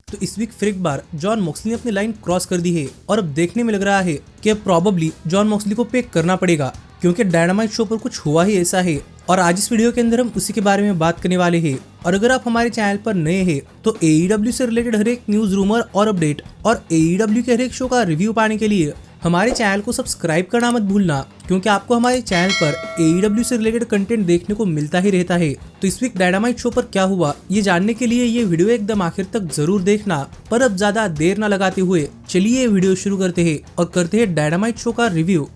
तो इस वीक फिर एक बार जॉन मॉक्सली ने अपनी लाइन क्रॉस कर दी है और अब देखने में लग रहा है कि अब प्रॉबेबली जॉन मॉक्सली को पे करना पड़ेगा, क्योंकि डायनामाइट शो पर कुछ हुआ ही ऐसा है। और आज इस वीडियो के अंदर हम उसी के बारे में बात करने वाले हैं। और अगर आप हमारे चैनल पर नए हैं तो AEW से रिलेटेड हर एक न्यूज, रूमर और अपडेट और AEW के हर एक शो का रिव्यू पाने के लिए हमारे चैनल को सब्सक्राइब करना मत भूलना, क्योंकि आपको हमारे चैनल पर AEW से रिलेटेड कंटेंट देखने को मिलता ही रहता है। तो इस वीक डायनामाइट शो पर क्या हुआ ये जानने के लिए ये वीडियो एकदम आखिर तक जरूर देखना। पर अब ज्यादा देर न लगाते हुए चलिए ये वीडियो शुरू करते हैं और करते हैं डायनामाइट शो का रिव्यू।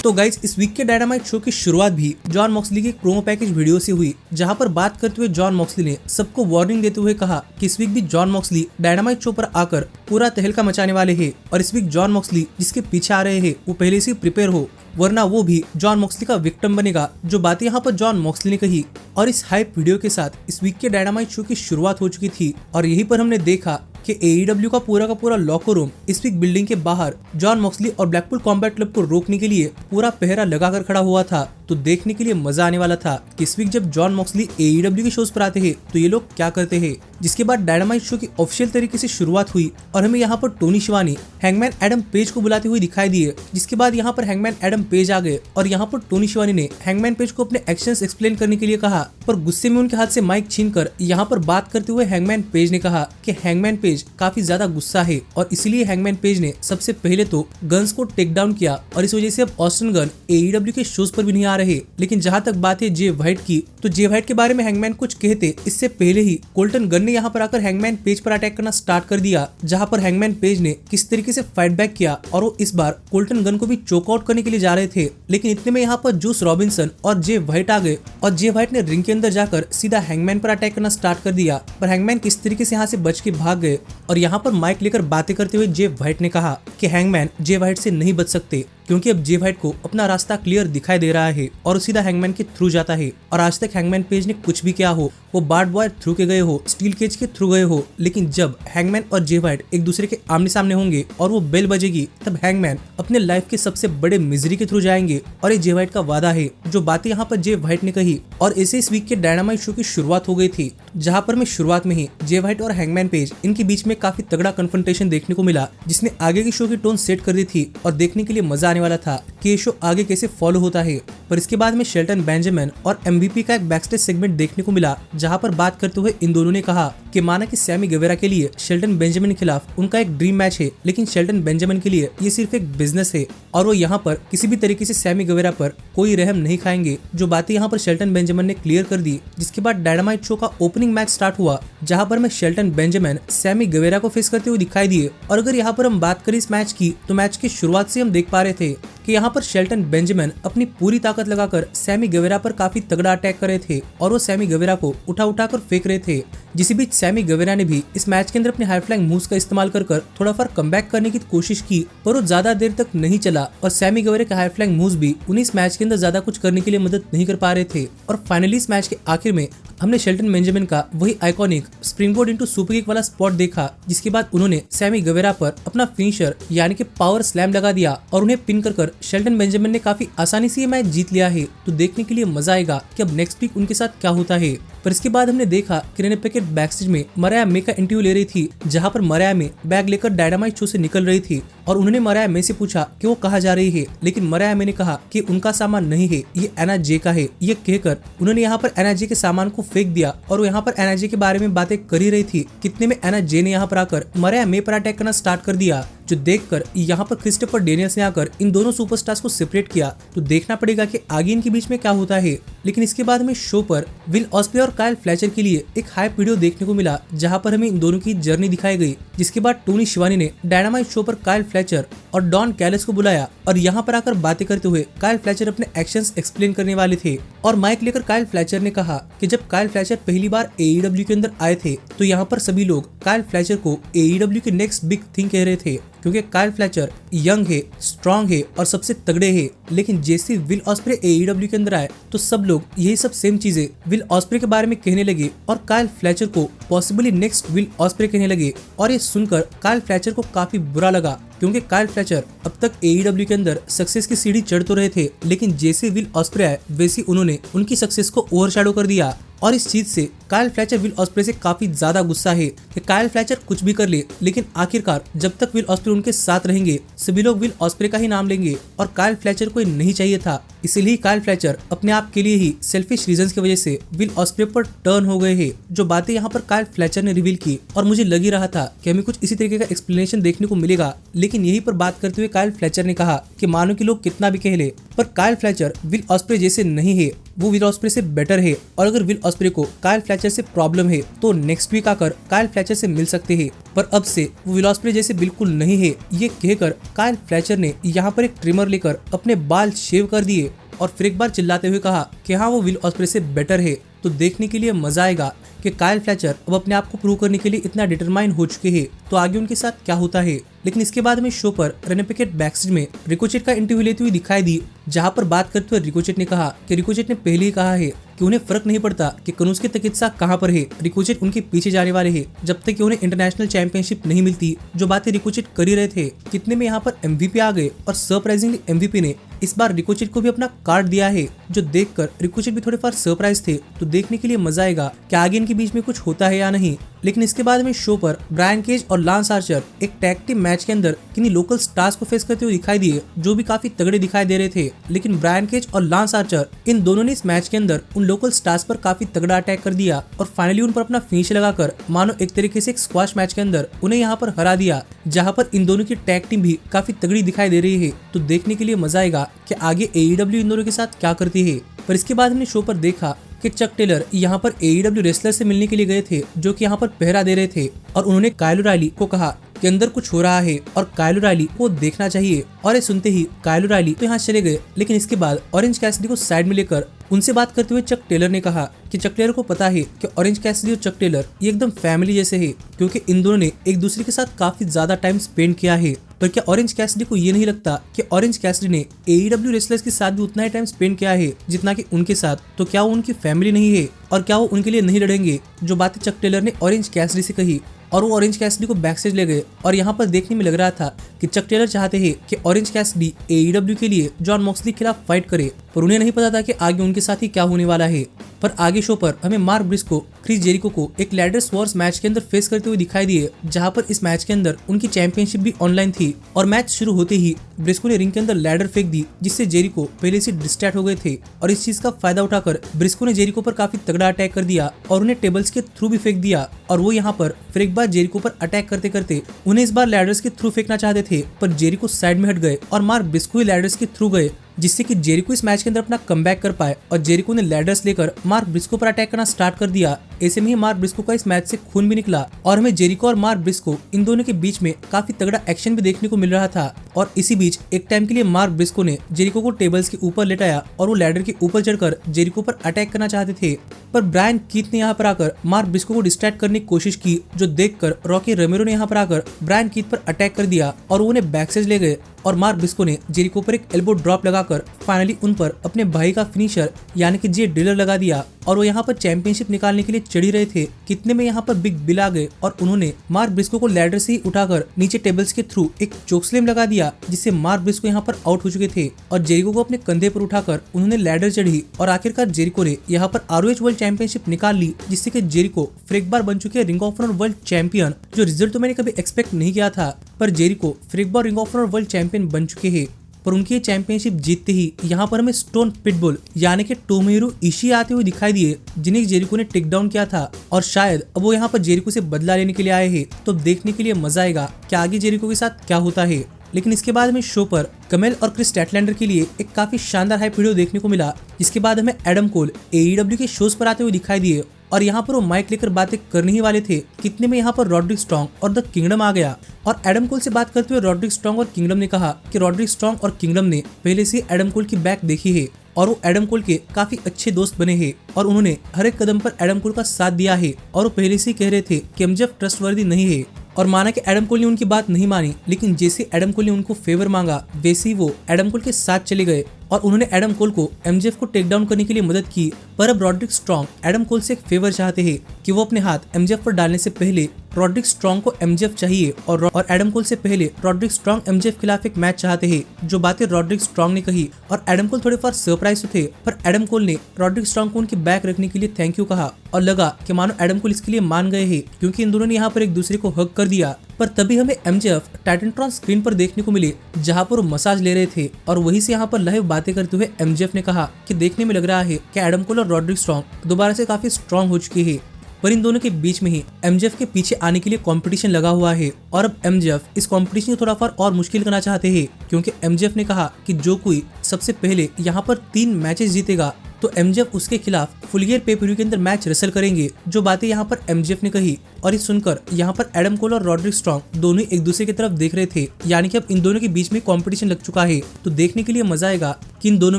तो गाइस, इस वीक के डायनामाइट शो की शुरुआत भी जॉन मॉक्सली की एक प्रोमो पैकेज वीडियो से हुई, जहां पर बात करते हुए जॉन मॉक्सली ने सबको वार्निंग देते हुए कहा कि इस वीक भी जॉन मॉक्सली डायनामाइट शो पर आकर पूरा तहलका मचाने वाले हैं। और इस वीक जॉन मॉक्सली जिसके पीछे आ रहे हैं वो पहले से प्रिपेयर हो, वरना वो भी जॉन मॉक्सली का विक्टिम बनेगा। जो बातें यहाँ पर जॉन मॉक्सली ने कही और इस हाइप वीडियो के साथ इस वीक के डायनामाइट शो की शुरुआत हो चुकी थी। और यहीं पर हमने देखा कि AEW का पूरा लॉकर रूम इस वीक बिल्डिंग के बाहर जॉन मॉक्सली और ब्लैकपूल कॉम्बैट क्लब को रोकने के लिए पूरा पहरा लगाकर खड़ा हुआ था। तो देखने के लिए मजा आने वाला था कि इस वीक जब जॉन मॉक्सली AEW के शोज पर आते हैं तो ये लोग क्या करते हैं। जिसके बाद डायनामाइट शो की ऑफिशियल तरीके से शुरुआत हुई और हमें यहाँ पर Tony Shivani hangman Adam page को बुलाते हुए दिखाई दिए। जिसके बाद यहाँ पर हैंगमैन एडम पेज आ गए और यहाँ पर टोनी शिवानी ने हैंगमैन पेज को अपने एक्शंस एक्सप्लेन करने के लिए कहा, पर गुस्से में उनके हाथ से माइक छीनकर यहाँ पर बात करते हुए हैंगमैन पेज ने कहा कि हैंगमैन पेज काफी ज्यादा गुस्सा है और इसीलिए हैंगमैन पेज ने सबसे पहले तो गन्स को टेक डाउन किया और इस वजह से अब ऑस्टिन गन AEW के शोज पर भी नहीं आ रहे। लेकिन जहाँ तक बात है जे व्हाइट की, तो जे व्हाइट के बारे में हैंगमैन कुछ कहते इससे पहले ही कोल्टन गन ने यहाँ पर आकर हैंगमैन पेज पर अटैक करना स्टार्ट कर दिया, जहाँ पर हैंगमैन पेज ने किस तरीके से फाइट बैक किया और वो इस बार कोल्टन गन को भी चोकआउट करने के लिए जा रहे थे। लेकिन इतने में यहाँ पर जूस रॉबिन्सन और जे व्हाइट आ गए और जे व्हाइट ने रिंग के अंदर जाकर सीधा हैंगमैन पर अटैक करना स्टार्ट कर दिया। पर हैंगमैन किस तरीके से यहाँ से बच के भाग गए और यहाँ पर माइक लेकर बातें करते हुए जे व्हाइट ने कहा कि हैंगमैन जे व्हाइट से नहीं बच सकते, क्योंकि अब जे व्हाइट को अपना रास्ता क्लियर दिखाई दे रहा है और सीधा हैंगमैन के थ्रू जाता है। और आज तक हैंगमैन पेज ने कुछ भी किया हो, वो बार्ड वायर थ्रू के गए हो, स्टील केज के थ्रू गए हो, लेकिन जब हैंगमैन और जे व्हाइट एक दूसरे के आमने सामने होंगे और वो बेल बजेगी, तब हैंगमैन अपने लाइफ के सबसे बड़े मिजरी के थ्रू जाएंगे। और ये जे व्हाइट का वादा है। जो बातें यहाँ पर जे व्हाइट ने कही और ऐसे इस वीक के डायनामाइट शो की शुरुआत हो गई थी, जहाँ पर मैं शुरुआत में ही जे व्हाइट और हैंगमैन पेज इनके बीच में काफी तगड़ा कन्फ्रंटेशन देखने को मिला, जिसने आगे की शो की टोन सेट कर दी थी और देखने के लिए मजा आने वाला था कि ये शो आगे कैसे फॉलो होता है। पर इसके बाद में शेल्टन बेंजामिन और MVP का एक बैकस्टेज सेगमेंट देखने को मिला, जहां पर बात करते हुए इन दोनों ने कहा कि माना कि सैमी गेवेरा के लिए शेल्टन बेंजामिन के खिलाफ उनका एक ड्रीम मैच है, लेकिन शेल्टन बेंजामिन के लिए ये सिर्फ एक बिजनेस है और वो यहाँ पर किसी भी तरीके से सैमी गेवेरा पर कोई रहम नहीं खाएंगे। जो बातें यहाँ पर शेल्टन बेंजामिन ने क्लियर कर दी। जिसके बाद डायनामाइट शो का ओपनिंग मैच स्टार्ट हुआ, जहाँ पर मैं शेल्टन बेंजामिन सैमी गेवेरा को फेस करते हुए दिखाई दिए। और अगर यहाँ पर हम बात करें इस मैच की, तो मैच की शुरुआत से हम देख पा रहे थे कि यहाँ पर शेल्टन बेंजामिन अपनी पूरी ताकत लगाकर सैमी गेवेरा पर काफी तगड़ा अटैक कर रहे थे और वो सैमी गेवेरा को उठा कर फेंक रहे थे। जिस बीच सैमी गेवेरा ने भी इस मैच के अंदर अपने हाई फ्लाइंग मूव्स का इस्तेमाल कर थोड़ा फार कमबैक करने की कोशिश की, पर वो ज्यादा देर तक नहीं चला और सैमी गेवेरा के हाई फ्लाइंग मूव्स भी उन्हें इस मैच के अंदर ज्यादा कुछ करने के लिए मदद नहीं कर पा रहे थे। और फाइनली इस मैच के आखिर में हमने शेल्टन बेंजामिन का वही iconic springboard into super kick वाला स्पॉट देखा, जिसके बाद उन्होंने सैमी गेवेरा पर अपना फिनिशर यानी कि पावर स्लैम लगा दिया और उन्हें पिन कर शेल्टन बेंजामिन ने काफी आसानी से ये मैच जीत लिया है। तो देखने के लिए मजा आएगा कि अब नेक्स्ट वीक उनके साथ क्या होता है। पर इसके बाद हमने देखा कि रेने पैकेट बैकस्टेज में मराया मे का इंटरव्यू ले रही थी, जहां पर मराया मे बैग लेकर डायनामाइट शो से निकल रही थी और उन्होंने मराया मे से पूछा कि वो कहाँ जा रही है, लेकिन मराया मे ने कहा कि उनका सामान नहीं है, ये एना जे का है। ये कहकर उन्होंने यहाँ पर एना जे के सामान को फेंक दिया और वो यहाँ पर एना जे के बारे में बातें कर ही रही थी। कितने में एना जे ने यहाँ पर आकर मराया मे पर अटैक करना स्टार्ट कर दिया, जो देखकर यहाँ पर क्रिस्टोफर डेनियल्स ने आकर इन दोनों सुपरस्टार्स को सेपरेट किया। तो देखना पड़ेगा कि आगे इनके बीच में क्या होता है। लेकिन इसके बाद हमें शो पर विल ऑस्प्रे और काइल फ्लेचर के लिए एक हाइप वीडियो देखने को मिला, जहां पर हमें इन दोनों की जर्नी दिखाई गई। जिसके बाद टोनी शिवानी ने डायनामाइट शो पर काइल फ्लेचर और डॉन कैलिस को बुलाया और यहाँ पर आकर बातें करते हुए काइल फ्लेचर अपने एक्शंस एक्सप्लेन करने वाले थे। और माइक लेकर काइल फ्लेचर ने कहा कि जब काइल फ्लेचर पहली बार AEW के अंदर आए थे, तो यहाँ पर सभी लोग काइल फ्लेचर को AEW के नेक्स्ट बिग थिंग कह रहे थे, क्योंकि काइल फ्लेचर यंग है, स्ट्रॉन्ग है और सबसे तगड़े है। लेकिन जैसे विल ऑस्प्रे AEW के अंदर आए, तो सब लोग यही सब सेम चीजें विल ऑस्प्रे के बारे में कहने लगे और काइल फ्लेचर को पॉसिबली नेक्स्ट विल ऑस्प्रे कहने लगे। और ये सुनकर काइल फ्लेचर को काफी बुरा लगा, क्योंकि काइल फ्लेचर अब तक AEW के अंदर सक्सेस की सीढ़ी चढ़ तो रहे थे, लेकिन जैसे विल ऑस्प्रे आए वैसे उन्होंने उनकी सक्सेस को ओवरशैडो कर दिया। और इस चीज से काइल फ्लेचर विल ऑस्प्रे से काफी ज्यादा गुस्सा है कि काइल फ्लेचर कुछ भी कर ले, लेकिन आखिरकार जब तक विल ऑस्प्रे उनके साथ रहेंगे सभी लोग विल ऑस्प्रे का ही नाम लेंगे और काइल फ्लेचर को नहीं चाहिए था। इसीलिए काइल फ्लेचर अपने आप के लिए ही सेल्फिश रीजंस की वजह से विल ऑस्प्रे पर टर्न हो गए हैं। जो बातें यहाँ पर काइल फ्लेचर ने रिवील की और मुझे लग ही रहा था कि हमें कुछ इसी तरीके का एक्सप्लेनेशन देखने को मिलेगा, लेकिन यही पर बात करते हुए काइल फ्लेचर ने कहा कि मानो कि लोग कितना भी कह ले पर काइल फ्लेचर विल ऑस्प्रे जैसे नहीं है, वो विल ऑस्प्रे से बेटर है और अगर विल ऑस्प्रे को काइल फ्लेचर से प्रॉब्लम है तो नेक्स्ट वीक आकर काइल फ्लेचर से मिल सकते हैं, पर अब से वो विल ऑस्प्रे जैसे बिल्कुल नहीं है। ये कहकर काइल फ्लेचर ने यहाँ पर एक ट्रिमर लेकर अपने बाल शेव कर दिए और फिर एक बार चिल्लाते हुए कहा कि हाँ वो विल ऑस्प्रे से बेटर है। तो देखने के लिए मजा आएगा कि काइल फ्लेचर अब अपने आप को प्रूव करने के लिए इतना डिटरमाइन हो चुके हैं, तो आगे उनके साथ क्या होता है। लेकिन इसके बाद में शो पर रेने पिकेट बैकस्टेज में रिकोचेट का इंटरव्यू लेती हुई दिखाई दी, जहां पर बात करते हुए रिकोचेट ने कहा कि रिकोचेट ने पहले ही कहा है कि उन्हें फर्क नहीं पड़ता कि कनुज की चिकित्सा कहां पर है, रिकोचेट उनके पीछे जाने वाले हैं जब तक कि उन्हें इंटरनेशनल चैंपियनशिप नहीं मिलती। जो बातें रिकोचेट कर ही रहे थे, कितने में यहाँ पर MVP आ गए और सरप्राइजिंगली MVP ने इस बार रिकोचेट को भी अपना कार्ड दिया है, जो देखकर रिकोचेट भी थोड़े फार सरप्राइज थे। तो देखने के लिए मजा आएगा कि आगे इनके बीच में कुछ होता है या नहीं। लेकिन इसके बाद में शो पर ब्रायन केज और लांस आर्चर एक टैग टीम मैच के अंदर किन्हीं लोकल स्टार्स को फेस करते हुए दिखाई दिए, जो भी काफी तगड़े दिखाई दे रहे थे। लेकिन ब्रायन केज और लांस आर्चर इन दोनों ने इस मैच के अंदर उन लोकल स्टार्स पर काफी तगड़ा अटैक कर दिया और फाइनली उन पर अपना फिनिश लगाकर मानो एक तरीके से एक स्क्वाश मैच के अंदर उन्हें यहाँ पर हरा दिया, जहाँ पर इन दोनों की टैग टीम भी काफी तगड़ी दिखाई दे रही है। तो देखने के लिए मजा आएगा कि आगे AEW इन दोनों के साथ क्या करती है। पर इसके बाद हमने शो पर देखा कि चक टेलर यहाँ पर AEW रेसलर से मिलने के लिए गए थे, जो कि यहाँ पर पहरा दे रहे थे और उन्होंने काइल ओराइली को कहा कि अंदर कुछ हो रहा है और काइल ओराइली को देखना चाहिए। और ये सुनते ही काइल ओराइली तो यहाँ चले गए, लेकिन इसके बाद ऑरेंज कैसिडी को साइड में लेकर उनसे बात करते हुए चक टेलर ने कहा कि चक टेलर को पता है कि ऑरेंज कैसिडी और चक टेलर ये एकदम फैमिली जैसे है, क्योंकि इन दोनों ने एक दूसरे के साथ काफी ज्यादा टाइम स्पेंड किया है। पर क्या ऑरेंज कैसिडी को ये नहीं लगता कि ऑरेंज कैसिडी ने AEW रेसलर्स के साथ भी उतना ही टाइम स्पेंड किया है जितना कि उनके साथ? तो क्या वो उनकी फैमिली नहीं है और क्या वो उनके लिए नहीं लड़ेंगे? जो बातें चक टेलर ने ऑरेंज कैसिडी से कही और वो ऑरेंज कैसिडी को बैकस्टेज ले गए और यहाँ पर देखने में लग रहा था कि चक टेलर चाहते हैं कि ऑरेंज कैसिडी AEW के लिए जॉन मॉक्सली के खिलाफ फाइट करे, पर उन्हें नहीं पता था कि आगे उनके साथ ही क्या होने वाला है। पर आगे शो पर हमें मार्क ब्रिस्को क्रिस जेरिको को एक लैडर्स वॉर्स मैच के अंदर फेस करते हुए दिखाई दिए, जहां पर इस मैच के अंदर उनकी चैंपियनशिप भी ऑनलाइन थी। और मैच शुरू होते ही ब्रिस्को ने रिंग के अंदर लैडर फेंक दी, जिससे जेरिको पहले से डिस्ट्रैक्ट हो गए थे और इस चीज का फायदा उठाकर ब्रिस्को ने जेरिको पर काफी तगड़ा अटैक कर दिया और उन्हें टेबल्स के थ्रू भी फेंक दिया। और वो यहाँ पर फिर एक बार जेरिको पर अटैक करते करते उन्हें इस बार लैडर्स के थ्रू फेंकना चाहते थे, पर जेरिको साइड में हट गए और मार्क ब्रिस्को ही लैडर्स के थ्रू गए, जिससे कि जेरिको इस मैच के अंदर अपना कमबैक कर पाए और जेरिको ने लैडर्स लेकर मार्क ब्रिस्को पर अटैक करना स्टार्ट कर दिया। ऐसे में ही मार्क ब्रिस्को का इस मैच से खून भी निकला और हमें जेरिको और मार्क ब्रिस्को इन दोनों के बीच में काफी तगड़ा एक्शन भी देखने को मिल रहा था। और इसी बीच एक टाइम के लिए मार्क ब्रिस्को ने जेरिको को टेबल्स के ऊपर लेटाया और वो लैडर के ऊपर चढ़कर जेरिको पर अटैक करना चाहते थे, पर ब्रायन कीथ ने यहाँ पर आकर मार्क ब्रिस्को को डिस्ट्रैक्ट करने की कोशिश की, जो देखकर रॉकी रेमेरो ने यहाँ पर आकर ब्रायन कीथ पर अटैक कर दिया और वो उन्हें बैकस्टेज ले गए और मार्क ब्रिस्को ने जेरिको पर एक एल्बो ड्रॉप लगाकर फाइनली उन पर अपने भाई का फिनिशर यानी कि जे डिलर लगा दिया और वो यहाँ पर चैंपियनशिप निकालने के लिए चढ़ी रहे थे। कितने में यहाँ पर बिग बिल आ गए और उन्होंने मार्क ब्रिस्को को लैडर से ही उठाकर नीचे टेबल्स के थ्रू एक चोकस्लैम लगा दिया, जिससे मार्क ब्रिस्को यहाँ पर आउट हो चुके थे और जेरिको को अपने कंधे पर उठाकर उन्होंने लैडर चढ़ी और आखिरकार जेरिको ने यहाँ पर ROH वर्ल्ड चैंपियनशिप निकाल ली, जिससे कि जेरिको फिर एक बार बन चुके हैं ring of honour world champion. जो रिजल्ट तो मैंने कभी एक्सपेक्ट नहीं किया था, पर जेरिको फिर एक बार Ring of honour world champion बन चुके हैं। पर उनकी ये चैंपियनशिप जीतते ही यहाँ पर हमें स्टोन पिटबुल यानी कि टोमोहिरो इशी आते हुए दिखाई दिए, जिन्हें जेरिको ने टेक डाउन किया था और शायद अब वो यहाँ पर जेरिको से बदला लेने के लिए आए हैं। तो देखने के लिए मजा आएगा कि आगे जेरिको के साथ क्या होता है। लेकिन इसके बाद हमें शो पर कमेल और क्रिस स्टैटलैंडर के लिए एक काफी शानदार हाइप वीडियो देखने को मिला, जिसके बाद हमें एडम कोल AEW के शोज पर आते हुए दिखाई दिए और यहाँ पर वो माइक लेकर बातें करने ही वाले थे। कितने में यहाँ पर रॉड्रिक स्ट्रॉन्ग और द किंगडम आ गया और एडम कोल से बात करते हुए रॉड्रिक स्ट्रॉन्ग और किंगडम ने कहा कि रॉड्रिक स्ट्रॉन्ग और किंगडम ने पहले से एडम कोल की बैक देखी है और वो एडम कोल के काफी अच्छे दोस्त बने हैं और उन्होंने हर एक कदम पर एडम कोल का साथ दिया है और वो पहले से ही कह रहे थे कि MJF ट्रस्टवर्दी नहीं है। और माना कि एडम कोल ने उनकी बात नहीं मानी, लेकिन जैसे एडम कोल ने उनको फेवर मांगा वैसे ही वो एडम कोल के साथ चले गए और उन्होंने एडम कोल को MJF को टेक डाउन करने के लिए मदद की। पर अब रॉड्रिक स्ट्रॉन्ग एडम कोल से एक फेवर चाहते हैं कि वो अपने हाथ MJF पर डालने से पहले रॉड्रिक स्ट्रॉन्ग को एमजेएफ चाहिए और एडम कोल से पहले रॉड्रिक स्ट्रॉन्ग एमजेएफ खिलाफ एक मैच चाहते हैं। जो बातें रॉड्रिक स्ट्रॉन्ग ने कही और एडम कोल थोड़े फार सरप्राइज थे, पर एडम कोल ने रॉड्रिक स्ट्रॉन्ग को उनकी बैक रखने के लिए थैंक यू कहा और लगा कि मानो एडम कोल इसके लिए मान गए हैं, क्योंकि इन दोनों ने यहाँ पर एक दूसरे को हग कर दिया। पर तभी हमें एमजेएफ टाइटनट्रॉन स्क्रीन पर देखने को मिले, जहाँ पर वो मसाज ले रहे थे और वहीं से यहाँ पर लाइव बातें करते हुए एमजेएफ ने कहा कि देखने में लग रहा है कि एडम कोल और रॉड्रिक स्ट्रॉन्ग दोबारा से काफी स्ट्रॉन्ग हो चुके हैं, पर इन दोनों के बीच में ही एमजेएफ के पीछे आने के लिए कंपटीशन लगा हुआ है। और अब एमजेएफ इस कंपटीशन को थोड़ा फार और मुश्किल करना चाहते हैं, क्योंकि एमजेएफ ने कहा कि जो कोई सबसे पहले यहाँ पर 3 मैचेस जीतेगा तो एमजेएफ उसके खिलाफ फुल ईयर पे के अंदर मैच रेसल करेंगे। जो बातें यहाँ पर एमजेएफ ने कही और ये सुनकर यहाँ पर एडम कोल और रॉड्रिक स्ट्रॉन्ग दोनों एक दूसरे की तरफ देख रहे थे, यानी कि अब इन दोनों के बीच में कंपटीशन लग चुका है। तो देखने के लिए मजा आएगा कि इन दोनों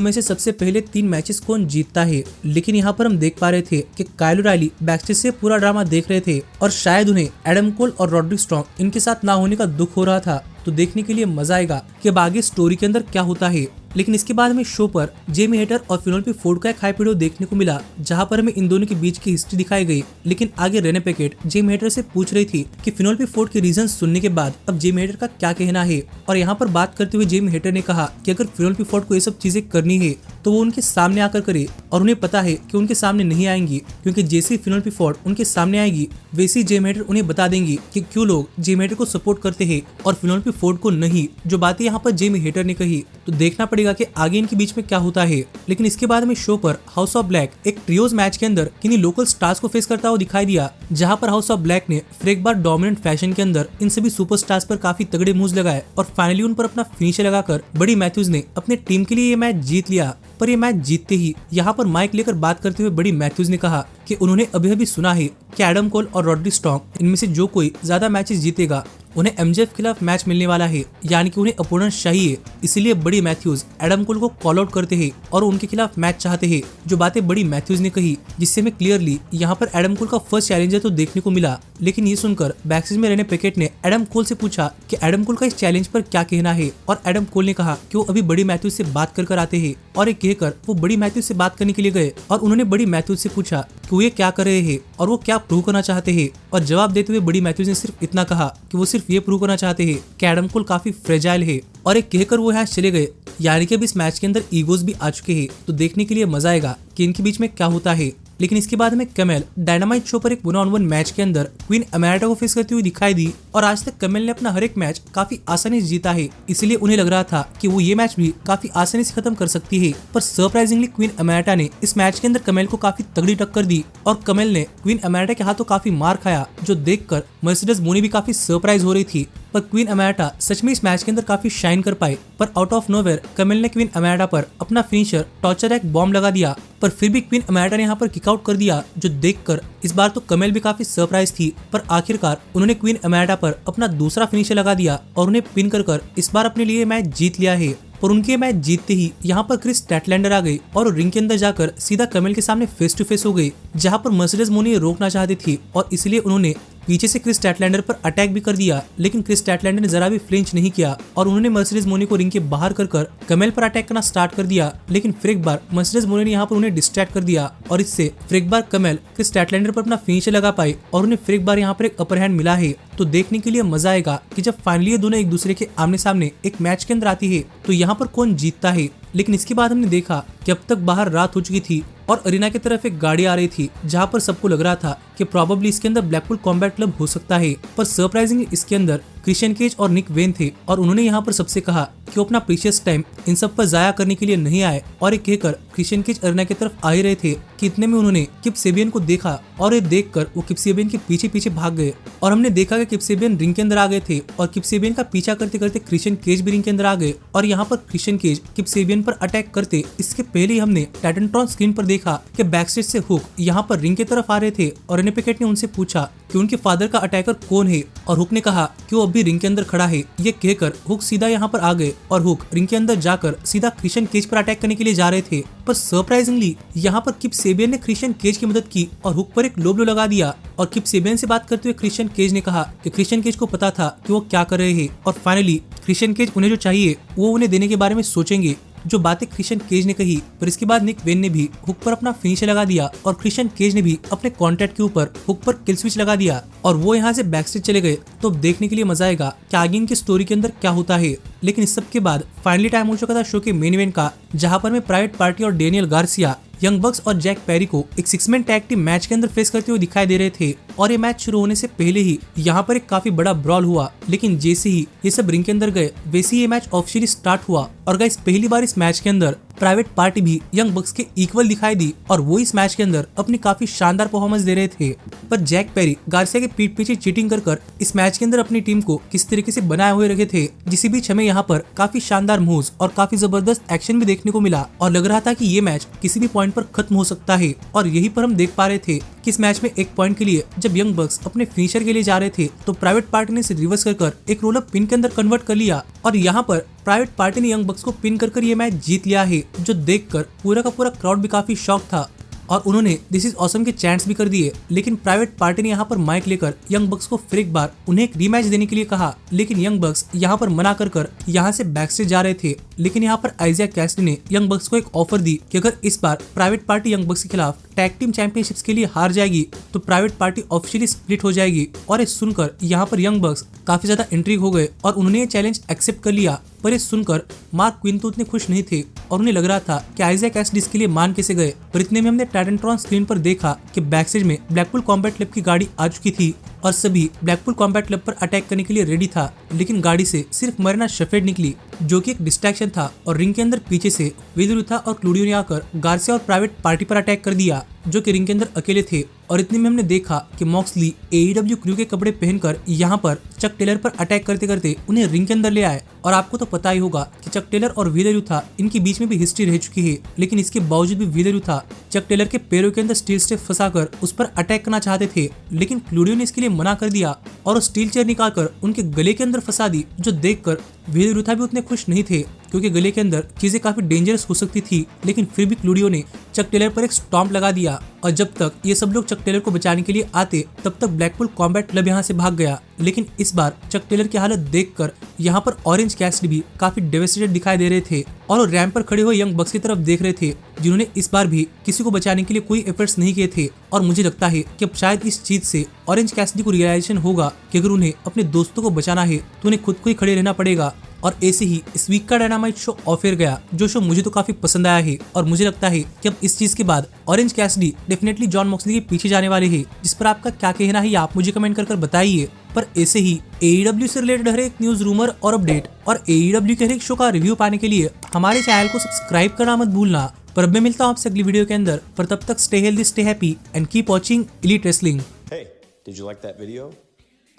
में से सबसे पहले 3 मैचेस कौन जीतता है। लेकिन यहाँ पर हम देख पा रहे थे कि काइल ओराइली बैकस्टेज से पूरा ड्रामा देख रहे थे और शायद उन्हें एडम कोल और रॉड्रिक स्ट्रॉन्ग इनके साथ ना होने का दुख हो रहा था। तो देखने के लिए मजा आएगा कि अब आगे स्टोरी के अंदर क्या होता है। लेकिन इसके बाद हमें शो पर जेमी हेटर और फिनोल्पी फोर्ड का एक हाइप वीडियो देखने को मिला, जहां पर हमें इन दोनों के बीच की हिस्ट्री दिखाई गई। लेकिन आगे रेने पैकेट जेमी हेटर से पूछ रही थी कि फिनोल्पी फोर्ड के रीजन सुनने के बाद अब जेमी हेटर का क्या कहना है। और यहाँ पर बात करते हुए जेमी हेटर ने कहा कि अगर फिनोल्पी फोर्ड को ये सब चीजें करनी है तो वो उनके सामने आकर करे, और उन्हें पता है कि उनके सामने नहीं आएंगी, क्योंकि जैसे फिनोल्पी फोर्ड उनके सामने आएगी वैसे जेमी हेटर उन्हें बता देंगी कि क्यों लोग जेमी हेटर को सपोर्ट करते हैं और फिनोल्पी फोर्ड को नहीं। जो बातें यहाँ पर जेमी हेटर ने कही, तो देखना पड़ेगा कि आगे इनके बीच में क्या होता है। लेकिन इसके बाद हमें शो पर हाउस ऑफ ब्लैक एक ट्रियोज मैच के अंदर किन्हीं लोकल स्टार्स को फेस करता हुआ दिखाई दिया, जहां पर हाउस ऑफ ब्लैक ने फिर एक बार डोमिनेंट फैशन के अंदर इन सभी सुपरस्टार्स पर काफी तगड़े मूव्स लगाए और फाइनली उन पर अपना फिनिशर लगाकर बडी मैथ्यूज ने अपने टीम के लिए ये मैच जीत लिया। पर ये मैच जीतते ही यहाँ पर माइक लेकर बात करते हुए बडी मैथ्यूज ने कहा कि उन्होंने अभी अभी सुना है कि एडम कोल और रॉड्रिक स्ट्रॉन्ग इनमें से जो कोई ज्यादा मैचेस जीतेगा उन्हें एमजेएफ खिलाफ मैच मिलने वाला है, यानी कि उन्हें अपोनेंट चाहिए। इसीलिए बडी मैथ्यूज एडम कोल को कॉल आउट करते हैं और उनके खिलाफ मैच चाहते हैं। जो बातें बडी मैथ्यूज ने कही, जिससे हमें क्लियरली यहाँ पर एडम कोल का फर्स्ट चैलेंजर तो देखने को मिला। लेकिन ये सुनकर बैकस्टेज में रेने पैकेट ने एडम कोल से पूछा कि एडम कोल का इस चैलेंज पर क्या कहना है, और एडम कोल ने कहा कि वो अभी बडी मैथ्यूज से बात कर आते हैं। और ये कहकर वो बडी मैथ्यूज से बात करने के लिए गए और उन्होंने बडी मैथ्यूज से पूछा कि वो ये क्या कर रहे हैं और वो क्या प्रूव करना चाहते हैं। और जवाब देते हुए बडी मैथ्यूज ने सिर्फ इतना कहा कि वो सिर्फ ये प्रूव करना चाहते हैं कि एडम कोल काफी फ्रेजाइल है, और एक कहकर वो यहाँ चले गए। यानी कि अब इस मैच के अंदर ईगोज भी आ चुके हैं। तो देखने के लिए मजा आएगा कि इनके बीच में क्या होता है। लेकिन इसके बाद हमें कमेल डायनामाइट शो पर एक 1-on-1 मैच के अंदर क्वीन अमेरिटा को फेस करती हुई दिखाई दी, और आज तक कमेल ने अपना हर एक मैच काफी आसानी से जीता है। इसलिए उन्हें लग रहा था कि वो ये मैच भी काफी आसानी से खत्म कर सकती है। पर सरप्राइजिंगली क्वीन अमेरिटा ने इस मैच के अंदर कमेल को काफी तगड़ी टक्कर दी और कमेल ने क्वीन अमेरिटा के हाथों काफी मार खाया, जो देखकर मर्सिडीज मोनी भी काफी सरप्राइज हो रही थी। पर क्वीन अमेरिटा सच में इस मैच के अंदर काफी शाइन कर पाए। पर आउट ऑफ नोवेयर कमेल ने क्वीन अमेरिटा पर अपना फिनिशर टॉर्चर एक बॉम्ब लगा दिया, पर फिर भी क्वीन अमेरिटा ने यहाँ पर किकआउट कर दिया, जो देखकर इस बार तो कमेल भी काफी सरप्राइज थी। पर आखिरकार उन्होंने क्वीन अमेरिटा पर अपना दूसरा फिनिशर लगा दिया और उन्हें पिन कर इस बार अपने लिए मैच जीत लिया है। पर उनके मैच जीतते ही यहाँ पर क्रिस स्टैटलैंडर आ गए और रिंग के अंदर जाकर सीधा कमेल के सामने फेस टू फेस हो गए, जहाँ पर मर्सिडीज मोनी रोकना चाहती थी और इसलिए उन्होंने पीछे से क्रिस स्टैटलैंडर पर अटैक भी कर दिया। लेकिन क्रिस स्टैटलैंडर ने जरा भी फ्लिंच नहीं किया और उन्होंने मर्सिडीज मोनी को रिंग के बाहर कर कमेल पर अटैक करना स्टार्ट कर दिया। लेकिन फिर एक बार मर्सिडीज मोनी ने यहाँ पर उन्हें डिस्ट्रैक्ट कर दिया और इससे फिर एक बार कमेल क्रिस स्टैटलैंडर पर अपना फिनिशर लगा पाए और उन्हें फिर एक बार यहाँ पर एक अपर हैंड मिला है। तो देखने के लिए मजा आएगा कि जब फाइनली ये दोनों एक दूसरे के आमने सामने एक मैच के अंदर आती है तो यहाँ पर कौन जीतता है। लेकिन इसके बाद हमने देखा कि अब तक बाहर रात हो चुकी थी और अरीना की तरफ एक गाड़ी आ रही थी, जहां पर सबको लग रहा था कि प्रोबेबली इसके अंदर ब्लैकपूल कॉम्बैट क्लब हो सकता है। पर सरप्राइजिंगली इसके अंदर क्रिश्चियन केज और निक वेन थे और उन्होंने यहाँ पर सबसे कहा कि वो अपना प्रीशियस टाइम इन सब पर जाया करने के लिए नहीं आए। और एक कहकर क्रिश्चियन केज अरीना की तरफ आ ही रहे थे कि इतने में उन्होंने किप सेबियन को देखा और ये देखकर वो किप सेबियन के पीछे पीछे भाग गए और हमने देखा कि किप सेबियन रिंग के अंदर आ गए थे और किप सेबियन का पीछा करते करते क्रिश्चियन केज भी रिंग के अंदर आ गए। और यहाँ पर क्रिश्चियन केज किप सेबियन पर अटैक करते इसके पहले ही हमने टाइटनट्रॉन स्क्रीन पर देखा कि बैकस्टेज से हुक यहाँ पर रिंग की तरफ आ रहे थे और रेने पैकेट ने उनसे पूछा कि उनके फादर का अटैकर कौन है, और हुक ने कहा कि वो अभी रिंग के अंदर खड़ा है। ये कहकर हुक सीधा यहाँ पर आ गए और हुक रिंग के अंदर जाकर सीधा क्रिश्चियन केज पर अटैक करने के लिए जा रहे थे। पर सरप्राइजिंगली यहाँ पर किप सेबियन ने क्रिश्चियन केज की मदद की और हुक पर एक लो ब्लो लगा दिया। और किप सेबियन से बात करते हुए क्रिश्चियन केज ने कहा कि क्रिश्चियन केज को पता था कि वो क्या कर रहे हैं और फाइनली क्रिश्चियन केज उन्हें जो चाहिए वो उन्हें देने के बारे में सोचेंगे। जो बातें क्रिश्चियन केज ने कही, पर इसके बाद निक वेन ने भी हुक पर अपना फिनिश लगा दिया और क्रिश्चियन केज ने भी अपने कॉन्टैक्ट के ऊपर हुक पर किल स्विच लगा दिया और वो यहाँ से बैकस्टेज चले गए। तो अब देखने के लिए मजा आएगा कि आगे इनकी स्टोरी के अंदर क्या होता है। लेकिन इस सब के बाद फाइनली टाइम हो चुका था शो के मेन इवेंट का, जहाँ पर मैं प्राइवेट पार्टी और डेनियल गार्सिया यंग बक्स और जैक पेरी को एक 6-मैन टैग टीम मैच के अंदर फेस करते हुए दिखाई दे रहे थे। और ये मैच शुरू होने से पहले ही यहाँ पर एक काफी बड़ा ब्रॉल हुआ, लेकिन जैसे ही ये सब रिंग के अंदर गए वैसे ही ये मैच ऑफिशियली स्टार्ट हुआ। और गाइस पहली बार इस मैच के अंदर प्राइवेट पार्टी भी यंग बक्स के इक्वल दिखाई दी और वो इस मैच के अंदर अपनी काफी शानदार परफॉर्मेंस दे रहे थे। पर जैक पेरी गार्सिया के पीठ पीछे चीटिंग कर इस मैच के अंदर अपनी टीम को किस तरीके से बनाए हुए रखे थे, जिसी बीच हमें यहाँ पर काफी शानदार मूव्स और काफी जबरदस्त एक्शन भी देखने को मिला और लग रहा था कि ये मैच किसी भी पॉइंट पर खत्म हो सकता है। और यही पर हम देख पा रहे थे कि इस मैच में एक पॉइंट के लिए जब यंग बक्स अपने फिनिशर के लिए जा रहे थे तो प्राइवेट पार्टी ने इसे रिवर्स कर एक रोल अप पिन के अंदर कन्वर्ट कर लिया और यहाँ पर प्राइवेट पार्टी ने यंग बक्स को पिन कर ये मैच जीत लिया है, जो देखकर पूरा का पूरा क्राउड भी काफी शॉक था और उन्होंने दिस इज ऑसम के चैंट्स भी कर दिए। लेकिन प्राइवेट पार्टी ने यहाँ पर माइक लेकर यंग बक्स को फिर एक बार उन्हें एक रीमैच देने के लिए कहा, लेकिन यंग बक्स यहाँ पर मना कर यहाँ से बैकस्टेज जा रहे थे। लेकिन यहाँ पर आइजिया कैसिडी ने यंग बक्स को एक ऑफर दी कि अगर इस बार प्राइवेट पार्टी यंग बक्स के खिलाफ टैग टीम चैंपियनशिप्स के लिए हार जाएगी तो प्राइवेट पार्टी ऑफिशियली स्प्लिट हो जाएगी। और ये सुनकर यहाँ पर यंग बक्स काफी ज्यादा इंट्रिग हो गए और उन्होंने ये चैलेंज एक्सेप्ट कर लिया। पर ये सुनकर मार्क क्विन तो उतने खुश नहीं थे और उन्हें लग रहा था कि आइजिया कैसिडी इसके लिए मान कैसे गए। पर इतने में हमने टाइटनट्रॉन स्क्रीन पर देखा कि बैकस्टेज में ब्लैकपूल कॉम्बैट क्लब की गाड़ी आ चुकी थी और सभी ब्लैकपूल कॉम्बैट क्लब पर अटैक करने के लिए रेडी था। लेकिन गाड़ी से सिर्फ मरीना शेफर्ड निकली, जो कि एक डिस्ट्रैक्शन था और रिंग के अंदर पीछे से विदरुथा और क्लूडियो ने आकर गार्सिया और प्राइवेट पार्टी पर अटैक कर दिया, जो कि रिंग के अंदर अकेले थे। और इतने में हमने देखा कि मॉक्सली AEW क्रू के कपड़े पहनकर यहाँ पर चक टेलर पर अटैक करते करते उन्हें रिंग के अंदर ले आए। और आपको तो पता ही होगा कि चक टेलर और विदरुथा इनके बीच में भी हिस्ट्री रह चुकी है, लेकिन इसके बावजूद भी विदरुथा चक टेलर के पैरों के अंदर स्टील स्टेप फंसाकर उस पर अटैक करना चाहते थे, लेकिन क्लूडियो ने इसके लिए मना कर दिया और वो स्टील चेयर निकालकर उनके गले के अंदर फंसा दी, जो देखकर विदरुथा भी उतने खुश नहीं थे क्योंकि गले के अंदर चीजें काफी डेंजरस हो सकती थी। लेकिन फिर भी क्लूडियो ने चक टेलर पर एक स्टॉम्प लगा दिया और जब तक ये सब लोग चक टेलर को बचाने के लिए आते तब तक ब्लैकपूल कॉम्बैट क्लब यहाँ से भाग गया। लेकिन इस बार चक टेलर की हालत देखकर यहाँ पर ऑरेंज कैसिडी भी काफी डेवेस्टेटेड दिखाई दे रहे थे और वो रैंप पर खड़े हुए यंग बक्स की तरफ देख रहे थे, जिन्होंने इस बार भी किसी को बचाने के लिए कोई एफर्ट्स नहीं किए थे। और मुझे लगता है कि अब शायद इस चीज से ऑरेंज कैसिडी को रियलाइजेशन होगा कि अगर उन्हें अपने दोस्तों को बचाना है तो उन्हें खुद को ही खड़े रहना पड़ेगा। और ऐसे ही इस वीक का डायनामाइट शो ऑफ एयर गया, जो शो मुझे तो काफी पसंद आया है और मुझे लगता है कि अब इस चीज के बाद orange Cassidy definitely John Moxley के पीछे जाने वाले हैं। जिस पर आपका क्या कहना है आप मुझे कमेंट कर बताइए। पर ऐसे ही AEW से रिलेटेड हर एक न्यूज, रूमर और अपडेट और AEW के हर एक शो का रिव्यू पाने के लिए हमारे चैनल को सब्सक्राइब करना मत भूलना। पर अब मैं मिलता हूँ आपसे अगली वीडियो के अंदर, पर तब तक stay healthy, stay happy and keep watching elite wrestling. Hey, did you like that video?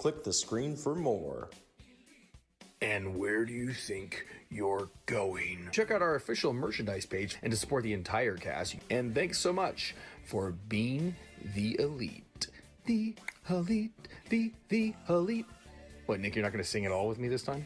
Click the screen for more. And where do you think you're going? Check out our official merchandise page and to support the entire cast. And thanks so much for being the elite. The elite, the elite. What, Nick, you're not going to sing it all with me this time?